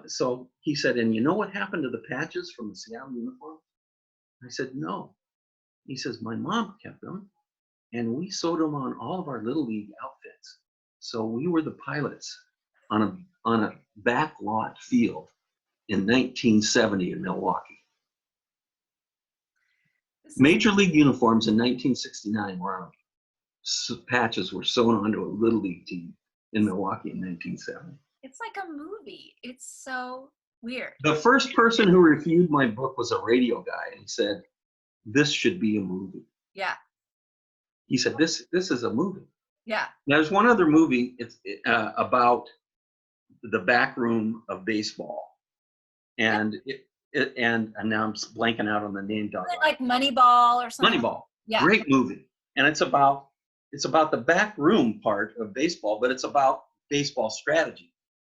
So he said, and you know what happened to the patches from the Seattle uniform? I said, no. He says, my mom kept them and we sewed them on all of our little league outfits. So we were the pilots on a back lot field in 1970 in Milwaukee. Major league uniforms in 1969 were on patches were sewn onto a little league team in Milwaukee in 1970. It's like a movie. It's so weird. The first person who reviewed my book was a radio guy, and he said, "This should be a movie." Yeah. He said, "This is a movie." Yeah. Now, there's one other movie. It's about the back room of baseball, and and now I'm blanking out on the name. Like Moneyball or something. Moneyball. Yeah. Great movie, and it's about the back room part of baseball, but it's about baseball strategy.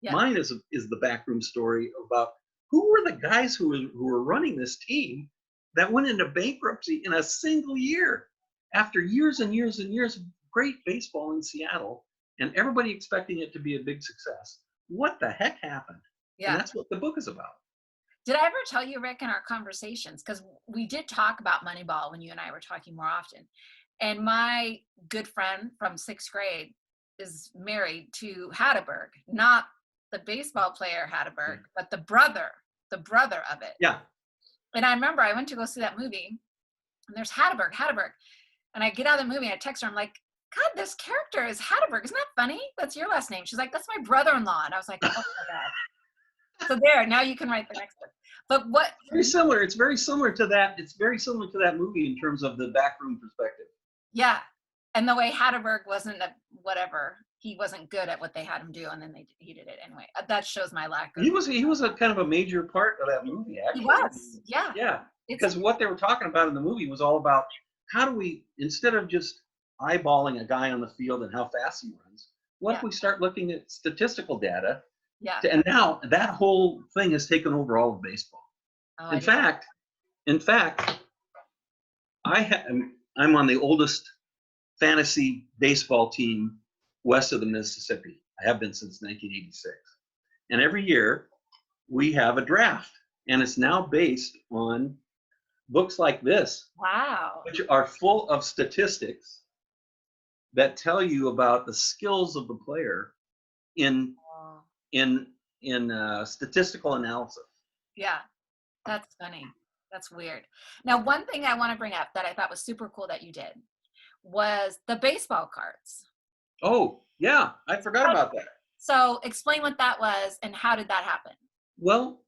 Yeah. Mine is the backroom story about who were the guys who were running this team that went into bankruptcy in a single year after years and years and years of great baseball in Seattle and everybody expecting it to be a big success. What the heck happened? Yeah. And that's what the book is about. Did I ever tell you, Rick, in our conversations, because we did talk about Moneyball when you and I were talking more often, and my good friend from 6th grade is married to Hatteberg, not the baseball player Hatteberg, but the brother of it. Yeah. And I remember I went to go see that movie, and there's Hatteberg. And I get out of the movie and I text her, I'm like, God, this character is Hatteberg. Isn't that funny? That's your last name. She's like, that's my brother-in-law. And I was like, oh my God. So there, now you can write the next book. But what? Very similar. It's very similar to that. It's very similar to that movie in terms of the backroom perspective. Yeah. And the way Hatteberg wasn't he wasn't good at what they had him do, and then he did it anyway. That shows my lack of. He was a kind of a major part of that movie, actually. He was, yeah. Yeah, because what they were talking about in the movie was all about how do we, instead of just eyeballing a guy on the field and how fast he runs, what if we start looking at statistical data? Yeah. And now that whole thing has taken over all of baseball. Oh, in fact, I'm on the oldest fantasy baseball team west of the Mississippi. I have been since 1986. And every year we have a draft, and it's now based on books like this. Wow. Which are full of statistics that tell you about the skills of the player in statistical analysis. Yeah, that's funny. That's weird. Now, one thing I want to bring up that I thought was super cool that you did was the baseball cards. Oh, yeah. I forgot about that. So explain what that was and how did that happen? Well,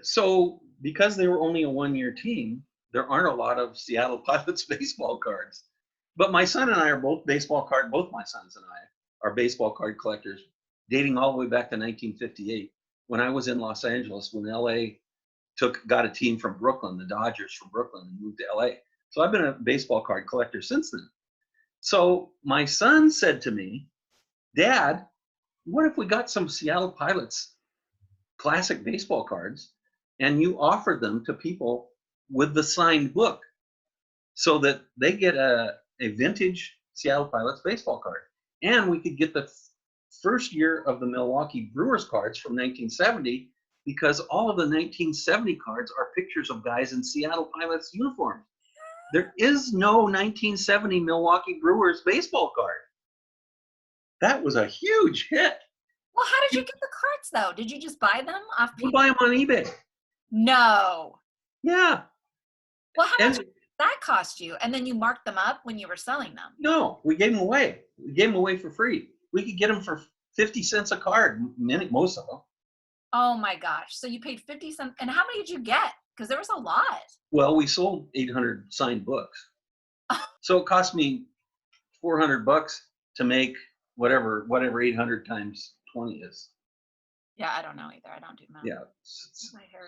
so because they were only a one-year team, there aren't a lot of Seattle Pilots baseball cards. But my son and I are both both my sons and I are baseball card collectors, dating all the way back to 1958 when I was in Los Angeles, when LA got a team from Brooklyn, the Dodgers from Brooklyn, and moved to LA. So I've been a baseball card collector since then. So my son said to me, Dad, what if we got some Seattle Pilots classic baseball cards and you offered them to people with the signed book so that they get a vintage Seattle Pilots baseball card? And we could get the first year of the Milwaukee Brewers cards from 1970, because all of the 1970 cards are pictures of guys in Seattle Pilots uniforms. There is no 1970 Milwaukee Brewers baseball card. That was a huge hit. Well, how did you get the cards, though? Did you just buy them off people? You buy them on eBay. No. Yeah. Well, how much did that cost you? And then you marked them up when you were selling them? No, we gave them away. We gave them away for free. We could get them for 50 cents a card, most of them. Oh my gosh. So you paid 50 cents. And how many did you get? Because there was a lot. Well, we sold 800 signed books. So it cost me $400 to make whatever 800 times 20 is. Yeah, I don't know either. I don't do math. Yeah,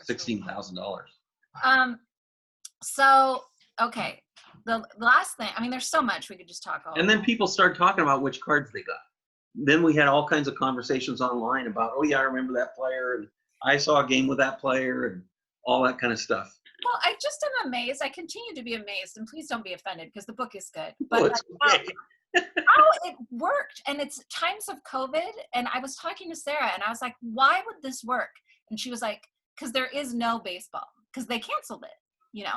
$16,000. So, okay. The last thing, I mean, there's so much we could just talk about. And then people start talking about which cards they got. Then we had all kinds of conversations online about, oh yeah, I remember that player, and I saw a game with that player, and all that kind of stuff. Well, I just am amazed. I continue to be amazed, and please don't be offended because the book is good. But it's okay. How it worked, and it's times of COVID, and I was talking to Sarah, and I was like, why would this work? And she was like, because there is no baseball, because they canceled it.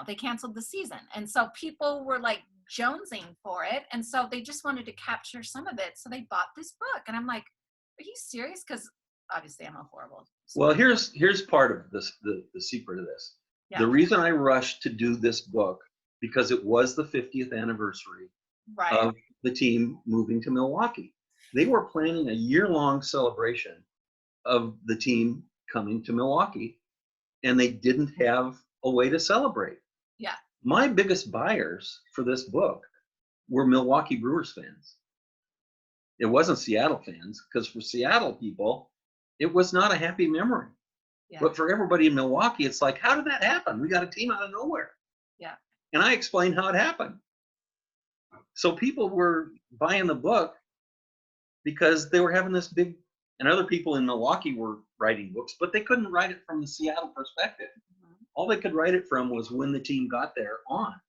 They canceled the season. And so people were like jonesing for it. And so they just wanted to capture some of it. So they bought this book. And I'm like, are you serious? Because obviously I'm a horrible. Well, here's part of this, the secret of this. Yeah. The reason I rushed to do this book, because it was the 50th anniversary Right. of the team moving to Milwaukee. They were planning a year-long celebration of the team coming to Milwaukee, and they didn't have a way to celebrate. Yeah. My biggest buyers for this book were Milwaukee Brewers fans. It wasn't Seattle fans, because for Seattle people, it was not a happy memory. Yeah. But for everybody in Milwaukee, it's like, how did that happen? We got a team out of nowhere. Yeah. And I explained how it happened. So people were buying the book because they were having this big, and other people in Milwaukee were writing books, but they couldn't write it from the Seattle perspective. Mhm. All they could write it from was when the team got there on.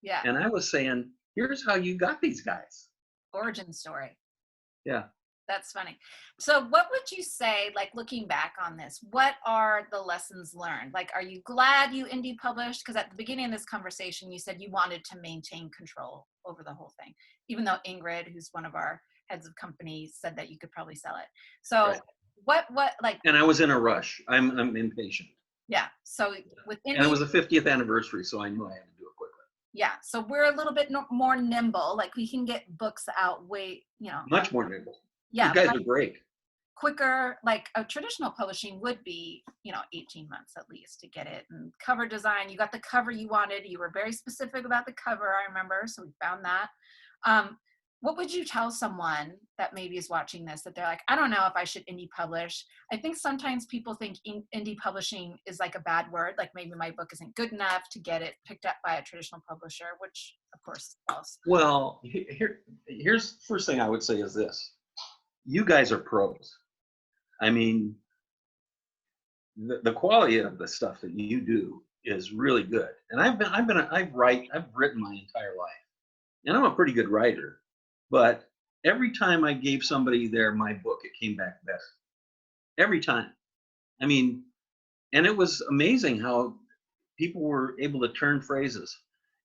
Yeah. And I was saying, here's how you got these guys. Origin story. Yeah. That's funny. So what would you say, like looking back on this, what are the lessons learned? Like, are you glad you indie published? Because at the beginning of this conversation, you said you wanted to maintain control over the whole thing, even though Ingrid, who's one of our heads of companies, said that you could probably sell it. So Right. what, like, And I was in a rush. I'm impatient. yeah. So with And it indie, was the 50th anniversary, so I knew I had to do it quickly. yeah. So we're a little bit more nimble. Like we can get books out way, Much more nimble. yeah, You guys are great. quicker. Like a traditional publishing would be 18 months at least to get it. And cover design, you got the cover you wanted, you were very specific about the cover, I remember, so we found that. What would you tell someone that maybe is watching this, that they're like, I don't know if I should indie publish? I think sometimes people think indie publishing is like a bad word, like maybe my book isn't good enough to get it picked up by a traditional publisher, which of course is false. Well, here's the first thing I would say is this. You guys are pros. I mean, the quality of the stuff that you do is really good. And I've written my entire life, and I'm a pretty good writer. But every time I gave somebody my book, it came back better. Every time. I mean, and it was amazing how people were able to turn phrases.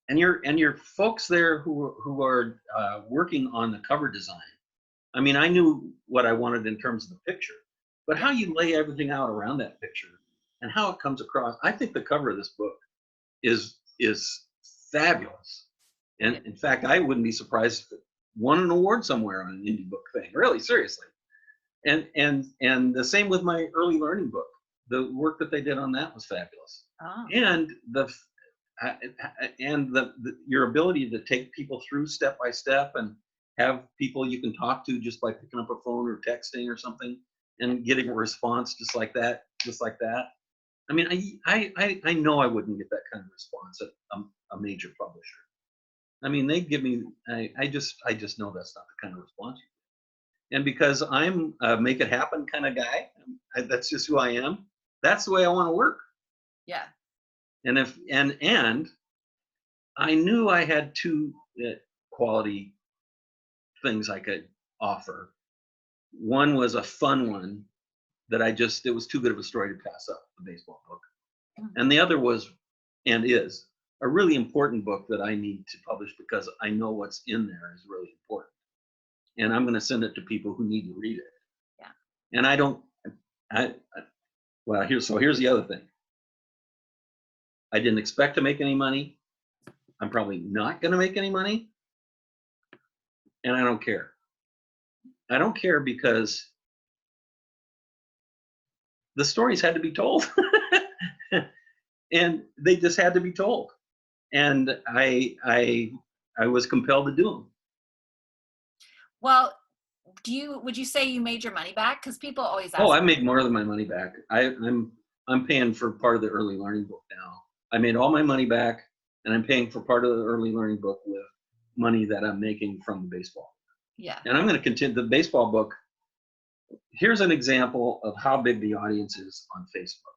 And your folks there who are working on the cover design. I mean, I knew what I wanted in terms of the picture, but how you lay everything out around that picture and how it comes across. I think the cover of this book is fabulous. And in fact, I wouldn't be surprised if it won an award somewhere on an indie book thing. Really, seriously. And the same with my early learning book. The work that they did on that was fabulous. Oh. And your ability to take people through step by step and have people you can talk to just by picking up a phone or texting or something and getting a response just like that. I mean, I know I wouldn't get that kind of response at a major publisher. I mean, they give me, I just know that's not the kind of response. And because I'm a make it happen kind of guy, that's just who I am. That's the way I want to work. Yeah. And I knew I had two quality things I could offer. One was a fun one that it was too good of a story to pass up, the baseball book. Mm-hmm. And the other was, and is, a really important book that I need to publish because I know what's in there is really important. And I'm going to send it to people who need to read it. Yeah. And here's the other thing. I didn't expect to make any money. I'm probably not going to make any money. And I don't care. I don't care because the stories had to be told. And they just had to be told. And I was compelled to do them. Well, would you say you made your money back? Because people always ask. Oh, I made more than my money back. I'm paying for part of the early learning book now. I made all my money back, and I'm paying for part of the early learning book with money that I'm making from the baseball. Yeah. And I'm going to continue the baseball book. Here's an example of how big the audience is on Facebook.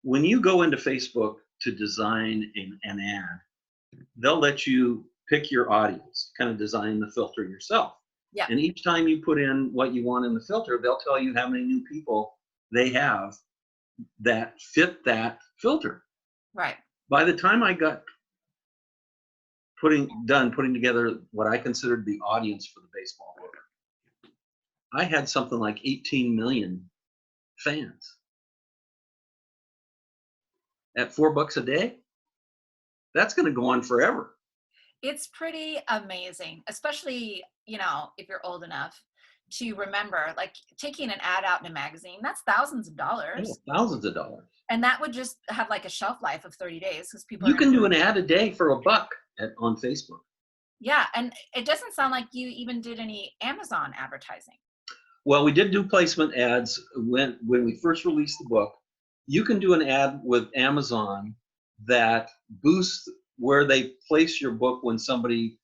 When you go into Facebook to design an ad, they'll let you pick your audience, kind of design the filter yourself. Yeah. And each time you put in what you want in the filter, they'll tell you how many new people they have that fit that filter. Right. By the time I got putting together what I considered the audience for the baseball book, I had something like 18 million fans. At $4 a day, that's going to go on forever. It's pretty amazing, especially, if you're old enough to remember, like taking an ad out in a magazine, that's thousands of Oh, dollars. thousands of dollars. And that would just have like a shelf life of 30 days because people are You going can to, do an ad a day for $1 on Facebook. yeah. And it doesn't sound like you even did any Amazon advertising. Well, we did do placement ads when we first released the book. You can do an ad with Amazon that boosts where they place your book when somebody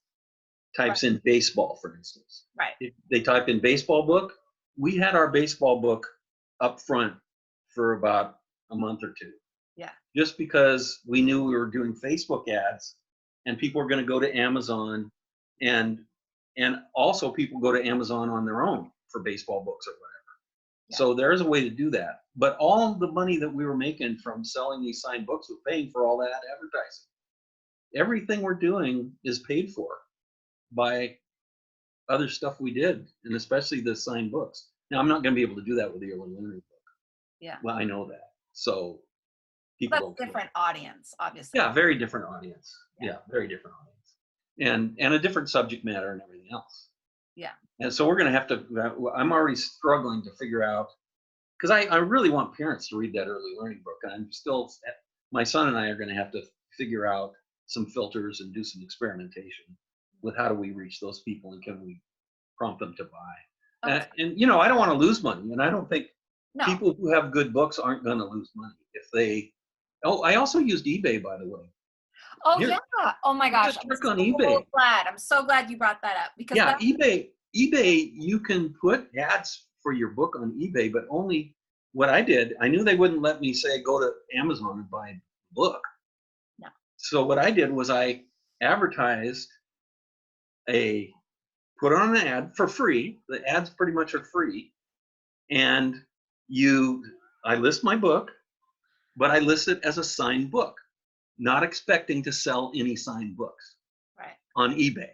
types in baseball, for instance. Right. If they type in baseball book, we had our baseball book up front for about a month or two. Yeah. Just because we knew we were doing Facebook ads and people were going to go to Amazon, and also people go to Amazon on their own for baseball books or whatever. Yeah. So there's a way to do that. But all the money that we were making from selling these signed books was paying for all that advertising. Everything we're doing is paid for by other stuff we did, and especially the signed books. Now, I'm not going to be able to do that with the early learning book. Yeah. Well, I know that. So people That's don't. different audience, obviously. Yeah, very different audience. Yeah. Yeah, very different audience, and a different subject matter and everything else. Yeah. And so we're going to have to. I'm already struggling to figure out, because I really want parents to read that early learning book, and I'm still. My son and I are going to have to figure out some filters and do some experimentation with how do we reach those people, and can we prompt them to buy. Okay. And I don't want to lose money, and I don't think No. people who have good books aren't going to lose money if they. Oh, I also used eBay, by the way. Oh, Here- yeah. Oh my gosh. Just click on eBay. I'm so glad you brought that up because Yeah, eBay, you can put ads for your book on eBay, but only what I did, I knew they wouldn't let me say go to Amazon and buy a book. No. So what I did was I advertised put on an ad for free. The ads pretty much are free. And I list my book, but I list it as a signed book, not expecting to sell any signed books on eBay.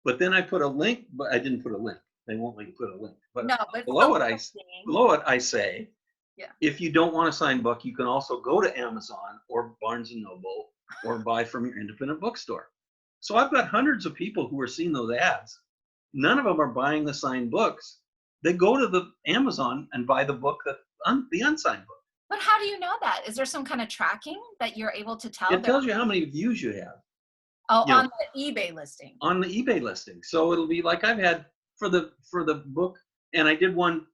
But then I put a link, but I didn't put a link. They won't let you put a link. But no, but below it, I say, yeah. If you don't want a signed book, you can also go to Amazon or Barnes and Noble or buy from your independent bookstore. So I've got hundreds of people who are seeing those ads. None of them are buying the signed books. They go to the Amazon and buy the book, the unsigned book. But how do you know that? Is there some kind of tracking that you're able to tell? It tells you how many views you have. Oh, on the eBay listing. On the eBay listing. So it'll be like I've had for the book, and I did one.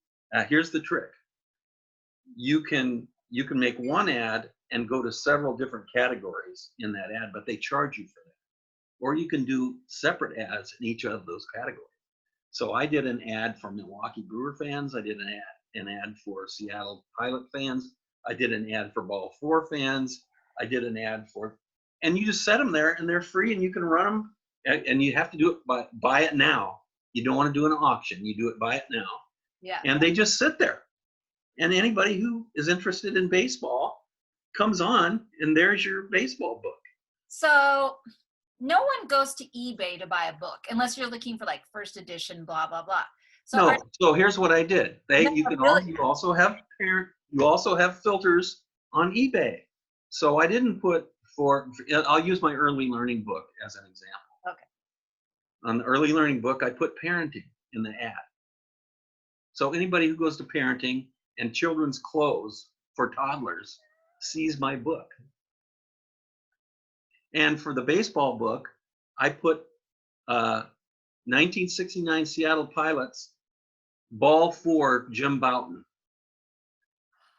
Here's the trick. You can make one ad and go to several different categories in that ad, but they charge you for that. Or you can do separate ads in each of those categories. So I did an ad for Milwaukee Brewer fans. I did an ad for Seattle Pilot fans. I did an ad for Ball 4 fans. I did an ad and you just set them there, and they're free, and you can run them, and you have to do it buy it now. You don't want to do an auction. You do it buy it now. Yeah. And they just sit there. And anybody who is interested in baseball comes on, and there's your baseball book. So no one goes to eBay to buy a book unless you're looking for like first edition, blah, blah, blah. So So here's what I did. You also have filters on eBay. So I didn't put I'll use my early learning book as an example. Okay. On the early learning book, I put parenting in the ad. So anybody who goes to parenting and children's clothes for toddlers sees my book. And for the baseball book, I put 1969 Seattle Pilots, Ball 4, Jim Bouton.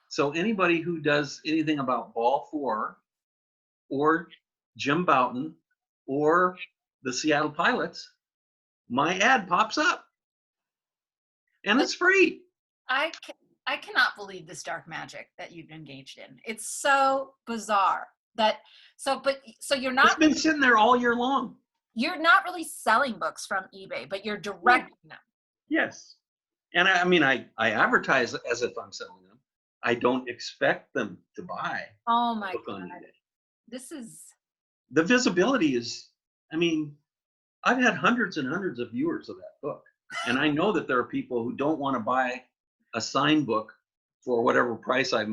So anybody who does anything about Ball 4 or Jim Bouton or the Seattle Pilots, my ad pops up. And it's free. I cannot believe this dark magic that you've engaged in. It's so bizarre so you're not. It's been sitting there all year long. You're not really selling books from eBay, but you're directing them. Yes. And I advertise as if I'm selling them, I don't expect them to buy Oh a my book on God. eBay. This is, The visibility is, I mean, I've had hundreds and hundreds of viewers of that book. And I know that there are people who don't want to buy a signed book for whatever price I've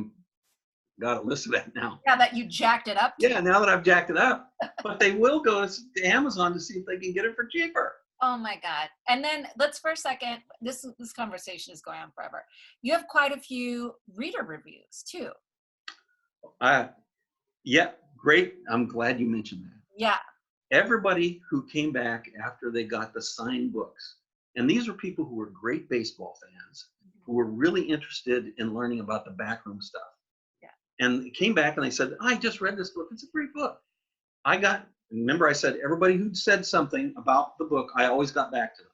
got it listed at now. yeah, that you jacked it up to. Yeah, now that I've jacked it up, but they will go to Amazon to see if they can get it for cheaper. Oh my God. And then let's for a second, this conversation is going on forever. You have quite a few reader reviews too. Uh, yeah, great. I'm glad you mentioned that. Yeah. Everybody who came back after they got the signed books, and these are people who were great baseball fans, who were really interested in learning about the backroom stuff. Yeah. And they came back and they said, I just read this book. It's a great book. Remember I said, everybody who said something about the book, I always got back to them.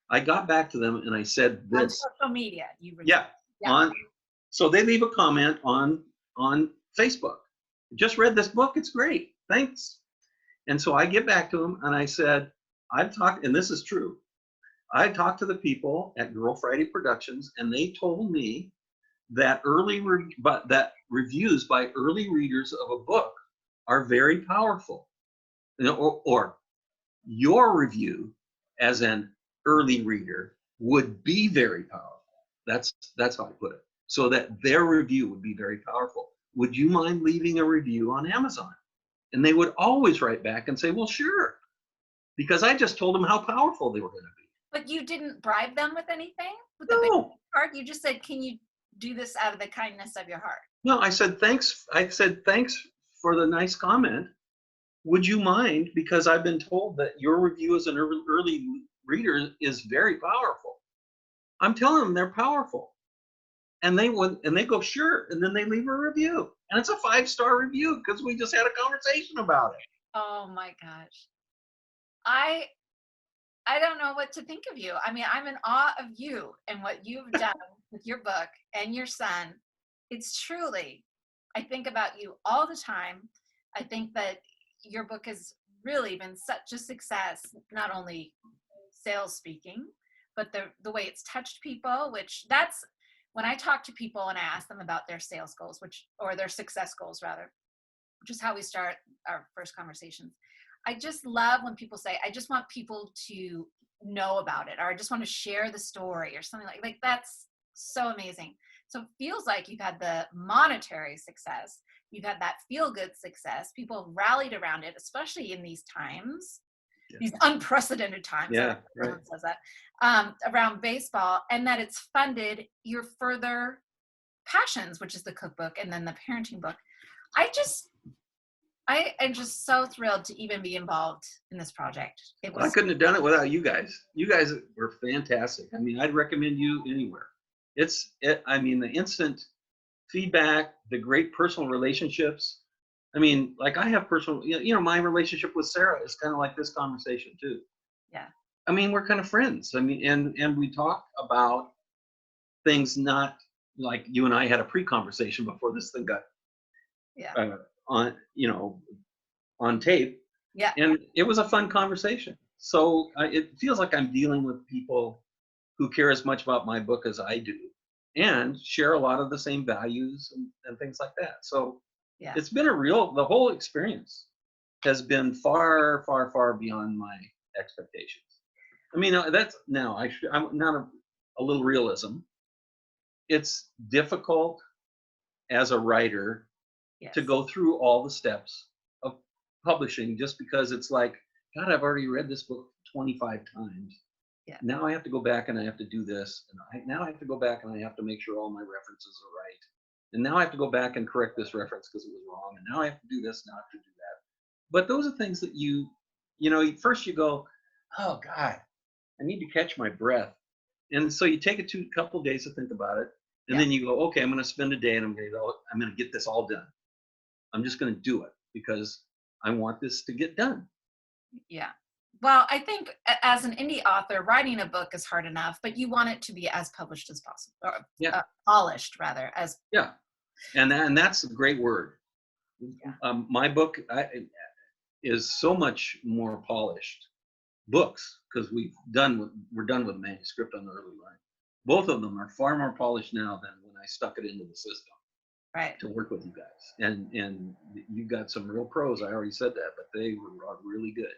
I got back to them and I said On this. social media, Yeah. yeah. So they leave a comment on Facebook. Just read this book. It's great. Thanks. And so I get back to them and I said, I've talked, and this is true. I talked to the people at Girl Friday Productions, and they told me that that reviews by early readers of a book are very powerful. Or your review as an early reader would be very powerful. That's how I put it. So that their review would be very powerful. Would you mind leaving a review on Amazon? And they would always write back and say, well, sure, because I just told them how powerful they were going to be. But you didn't bribe them with anything with the business No, card. You just said, "Can you do this out of the kindness of your heart?" no, I said, thanks. I said, thanks for the nice comment. Would you mind? Because I've been told that your review as an early reader is very powerful. I'm telling them they're powerful. And they go, sure. And then they leave a review. And it's a 5-star review because we just had a conversation about it. Oh my gosh. I I don't know what to think of you. I mean, I'm in awe of you and what you've done with your book and your son. It's truly, I think about you all the time. I think that your book has really been such a success, not only sales speaking, but the way it's touched people, which that's when I talk to people and I ask them about their sales goals, or their success goals rather, which is how we start our first conversations. I just love when people say, I just want people to know about it, or I just want to share the story or something like that's so amazing. So it feels like you've had the monetary success, you've had that feel good success. People rallied around it, especially in these times, Yeah. these unprecedented times. Yeah, Everyone right. says that around baseball, and that it's funded your further passions, which is the cookbook and then the parenting book. I just I am just so thrilled to even be involved in this project. It Well, I was, couldn't have done it without you guys. You guys were fantastic. I mean, I'd recommend you anywhere. I mean, the instant feedback, the great personal relationships. I mean, like I have personal, my relationship with Sarah is kind of like this conversation too. yeah, I mean, we're kind of friends. I mean, and we talk about things not like you and I had a pre-conversation before this thing got yeah, uh, on, on tape, yeah, and it was a fun conversation. So it feels like I'm dealing with people who care as much about my book as I do, and share a lot of the same values and things like that. So yeah, it's been the whole experience has been far, far, far beyond my expectations. I mean, I'm not a little realism. It's difficult as a writer to yes, go through all the steps of publishing just because it's like, God, I've already read this book 25 times. yeah, Now I have to go back and I have to do this. And now I have to go back and I have to make sure all my references are right. And now I have to go back and correct this reference because it was wrong. And now I have to do this, now I have to do that. But those are things that first you go, oh God, I need to catch my breath. And so you take a couple days to think about it. And yeah, then you go, okay, I'm going to spend a day and I'm going to get this all done. I'm just going to do it because I want this to get done. yeah. Well, I think as an indie author, writing a book is hard enough, but you want it to be as published as possible, or Yeah. polished rather. As Yeah. And that's a great word. yeah, My book is so much more polished books because we're done with manuscript on the early line. Both of them are far more polished now than when I stuck it into the system. Right. to work with you guys. And you got some real pros. I already said that, but they are really good.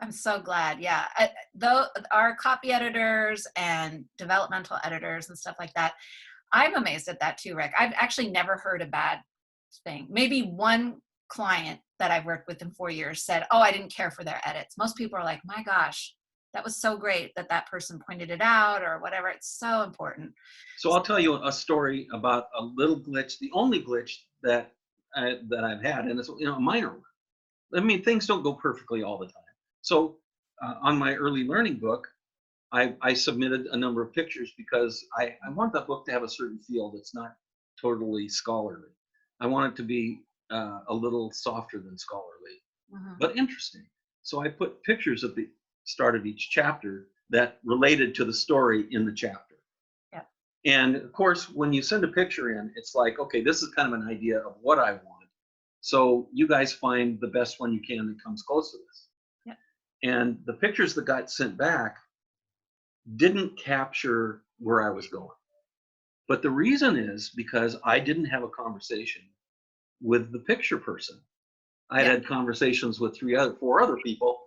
I'm so glad. Yeah. Though our copy editors and developmental editors and stuff like that, I'm amazed at that too, Rick. I've actually never heard a bad thing. Maybe one client that I've worked with in 4 years said, "Oh, I didn't care for their edits." Most people are like, "My gosh, that was so great that that person pointed it out," or whatever. It's so important. So I'll tell you a story about a little glitch, the only glitch that I've had, and it's a minor one. I mean, things don't go perfectly all the time. So on my early learning book, I submitted a number of pictures because I want the book to have a certain feel that's not totally scholarly. I want it to be a little softer than scholarly, Mhm. but interesting. So I put pictures at the start of each chapter that related to the story in the chapter. Yeah. And of course, when you send a picture in, it's like, okay, this is kind of an idea of what I want. So you guys find the best one you can that comes close to this. Yeah. And the pictures that got sent back didn't capture where I was going. But the reason is because I didn't have a conversation with the picture person. I Yeah. had conversations with four other people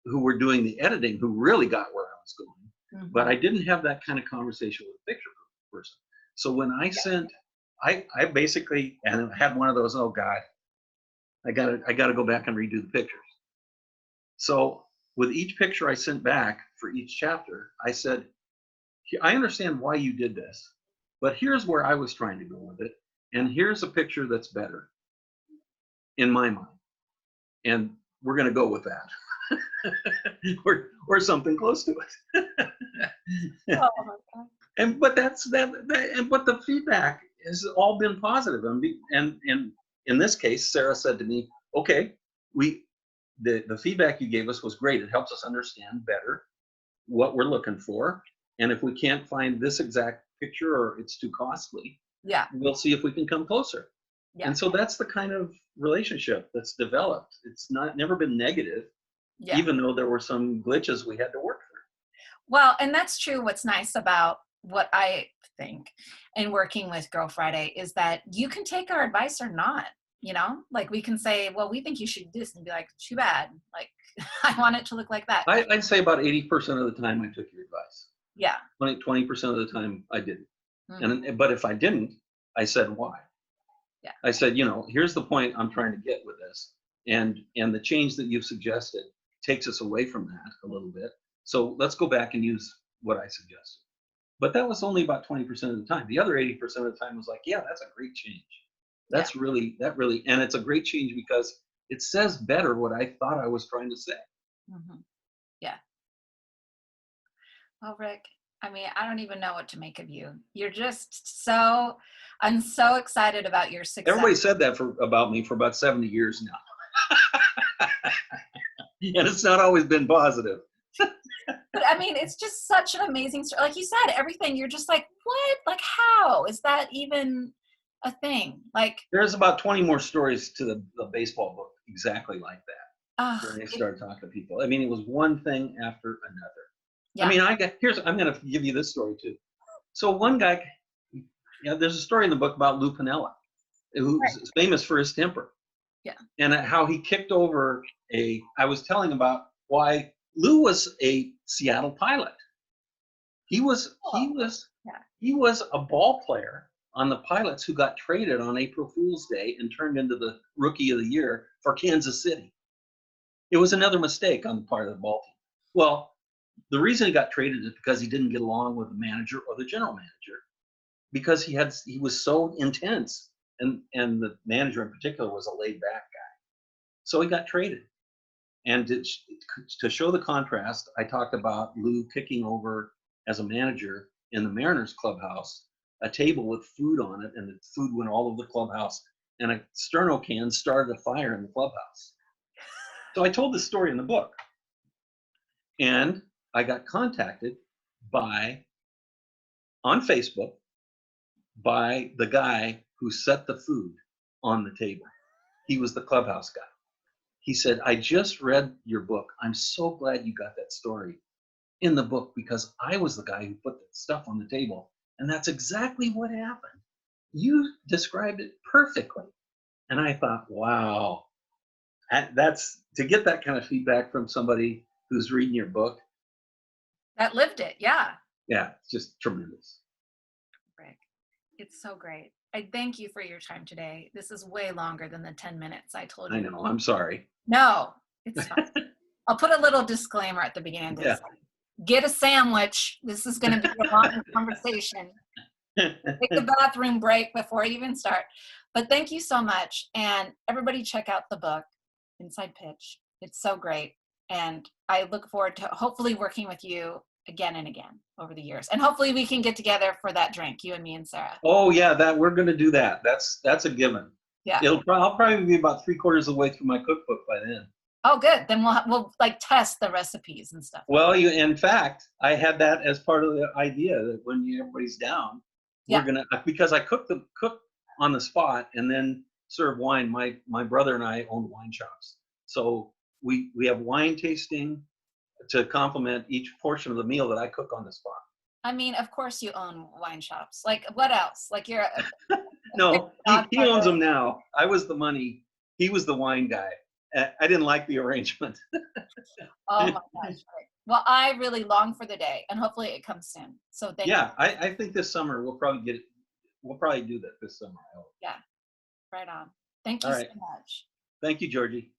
who were doing the editing who really got where I was going. But Mhm. I didn't have that kind of conversation with the picture person. So when I Yeah. sent, I basically and I had one of those, oh God, I gotta go back and redo the pictures. So with each picture I sent back for each chapter, I said, I understand why you did this, but here's where I was trying to go with it. And here's a picture that's better in my mind. And we're going to go with that or something close to it. Oh my God. But but the feedback has all been positive. And in this case, Sarah said to me, okay, we, the feedback you gave us was great. It helps us understand better what we're looking for. And if we can't find this exact picture or it's too costly, Yeah. we'll see if we can come closer. Yeah. And so that's the kind of relationship that's developed. It's not never been negative, Yeah. even though there were some glitches we had to work through. Well, and that's true. What's nice about what I think in working with Girl Friday is that you can take our advice or not. Like we can say, well, we think you should do this, and be like, too bad. Like, I want it to look like that. I'd say about 80% of the time I took your advice. Yeah. 20% of the time I didn't. Mhm. But if I didn't, I said why. Yeah. I said, here's the point I'm trying to get with this. And the change that you've suggested takes us away from that a little bit. So let's go back and use what I suggested. But that was only about 20% of the time. The other 80% of the time was like, yeah, that's a great change. Yeah. And it's a great change because it says better what I thought I was trying to say. Mhm. Yeah. Well, Rick, I mean, I don't even know what to make of you. You're just so, I'm so excited about your success. Everybody said that about me for about 70 years now. And it's not always been positive. But I mean, it's just such an amazing story. Like you said, everything, you're just like, what? Like, how is that even a thing? Like, There's about 20 more stories to the baseball book exactly like that ugh, when I started talking to people. I mean, it was one thing after another. I yeah. mean, I'm going to give you this story too. So one guy, there's a story in the book about Lou Piniella, Right. who's famous for his temper Yeah. and how he kicked over I was telling about why Lou was a Seattle pilot. He was he Oh, was yeah. he was a ball player on the Pilots who got traded on April Fool's Day and turned into the Rookie of the Year for Kansas City. It was another mistake on the part of the ball team. Well, the reason he got traded is because he didn't get along with the manager or the general manager because he was so intense and the manager in particular was a laid back guy. So he got traded. And to show the contrast, I talked about Lou kicking over as a manager in the Mariners clubhouse a table with food on it, and the food went all over the clubhouse. And a Sterno can started a fire in the clubhouse. So I told this story in the book, and I got contacted by on Facebook by the guy who set the food on the table. He was the clubhouse guy. He said, "I just read your book. I'm so glad you got that story in the book because I was the guy who put the stuff on the table. And that's exactly what happened." you described it perfectly. And I thought, wow, that's to get that kind of feedback from somebody who's reading your book. That lived it. Yeah. Yeah, it's just tremendous. Rick, it's so great. I thank you for your time today. This is way longer than the 10 minutes I told I you. know. I'm sorry. No, it's fine. I'll put a little disclaimer at the beginning of Yeah. this. Get a sandwich. This is going to be a long conversation. Take a bathroom break before you even start. But thank you so much. And everybody check out the book, Inside Pitch. It's so great. And I look forward to hopefully working with you again and again over the years. And hopefully we can get together for that drink, you and me and Sarah. Oh yeah, that we're going to do that. That's a given. Yeah. I'll probably be about 3/4 of the way through my cookbook by then. Oh, good. Then we'll like test the recipes and stuff. Well, in fact, I had that as part of the idea that when everybody's down, we're Yeah. gonna because I cook on the spot and then serve wine. My brother and I own wine shops, so we have wine tasting to complement each portion of the meal that I cook on the spot. I mean, of course you own wine shops. Like what else? Like you're a big No, dog he owns parlor. them now. I was the money. He was the wine guy. I didn't like the arrangement. Oh my gosh. Right. Well, I really long for the day and hopefully it comes soon. So thank you. Yeah, I think this summer we'll probably get it. We'll probably do that this summer. I hope. Yeah, right on. Thank All you so right. much. Thank you, Georgie.